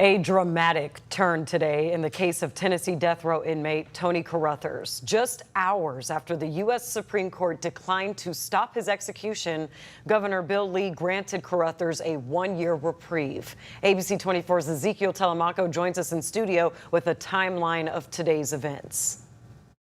A dramatic turn today in the case of Tennessee death row inmate Tony Carruthers. Just hours after the U.S. Supreme Court declined to stop his execution, Governor Bill Lee granted Carruthers a one-year reprieve. ABC 24's Ezekiel Telemaco joins us in studio with a timeline of today's events.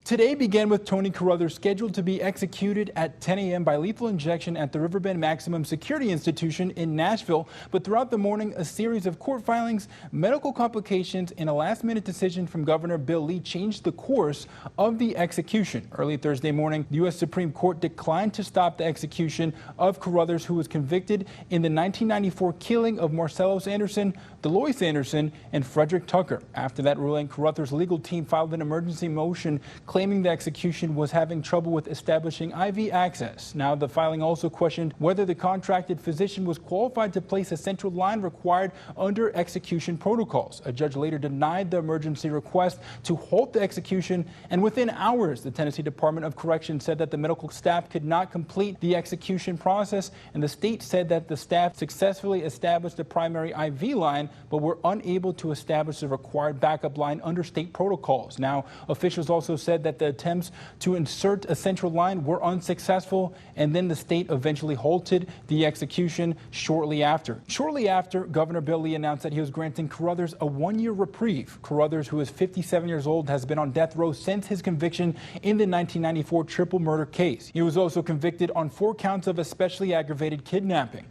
Today began with Tony Carruthers scheduled to be executed at 10 a.m. by lethal injection at the Riverbend Maximum Security Institution in Nashville. But throughout the morning, a series of court filings, medical complications, and a last-minute decision from Governor Bill Lee changed the course of the execution. Early Thursday morning, the U.S. Supreme Court declined to stop the execution of Carruthers, who was convicted in the 1994 killing of Marcellus Anderson, Delois Anderson, and Frederick Tucker. After that ruling, Carruthers' legal team filed an emergency motion claiming the execution was having trouble with establishing IV access. Now, the filing also questioned whether the contracted physician was qualified to place a central line required under execution protocols. A judge later denied the emergency request to halt the execution, and within hours, the Tennessee Department of Corrections said that the medical staff could not complete the execution process, and the state said that the staff successfully established the primary IV line, but were unable to establish the required backup line under state protocols. Now, officials also said that the attempts to insert a central line were unsuccessful, and then the state eventually halted the execution shortly after. Shortly after, Governor Bill Lee announced that he was granting Carruthers a one-year reprieve. Carruthers, who is 57 years old, has been on death row since his conviction in the 1994 triple murder case. He was also convicted on 4 counts of especially aggravated kidnapping.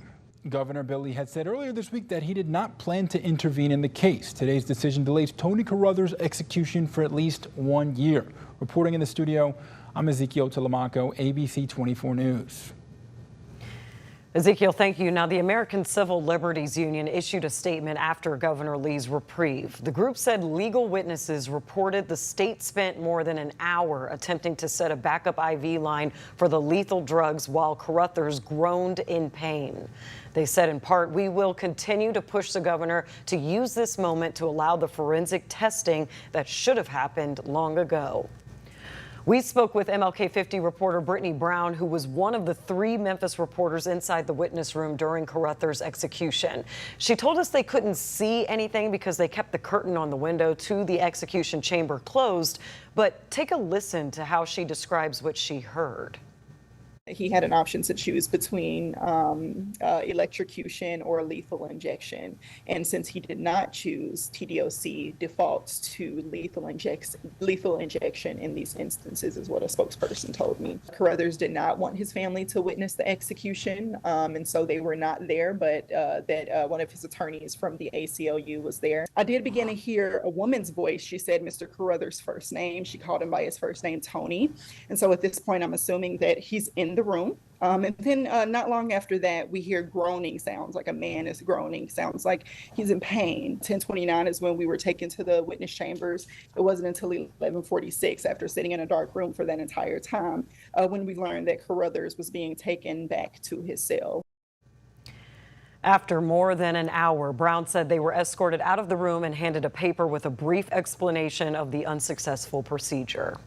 Governor Bill Lee had said earlier this week that he did not plan to intervene in the case. Today's decision delays Tony Carruthers' execution for at least 1 year. Reporting in the studio, I'm Ezekiel Telemaco, ABC 24 News. Ezekiel, thank you. Now, the American Civil Liberties Union issued a statement after Governor Lee's reprieve. The group said legal witnesses reported the state spent more than an hour attempting to set a backup IV line for the lethal drugs while Carruthers groaned in pain. They said, in part, we will continue to push the governor to use this moment to allow the forensic testing that should have happened long ago. We spoke with MLK 50 reporter Brittany Brown, who was one of the 3 Memphis reporters inside the witness room during Carruthers' execution. She told us they couldn't see anything because they kept the curtain on the window to the execution chamber closed. But take a listen to how she describes what she heard. He had an option to choose between electrocution or lethal injection. And since he did not choose, TDOC defaults to lethal injection in these instances, is what a spokesperson told me. Carruthers did not want his family to witness the execution, and so they were not there, but that one of his attorneys from the ACLU was there. I did begin to hear a woman's voice. She said Mr. Carruthers' first name. She called him by his first name, Tony. And so at this point, I'm assuming that he's in the room. And then not long after that, we hear groaning sounds, like a man is groaning, sounds like he's in pain. 10:29 is when we were taken to the witness chambers. It wasn't until 11:46, after sitting in a dark room for that entire time, when we learned that Carruthers was being taken back to his cell. After more than an hour, Brown said they were escorted out of the room and handed a paper with a brief explanation of the unsuccessful procedure.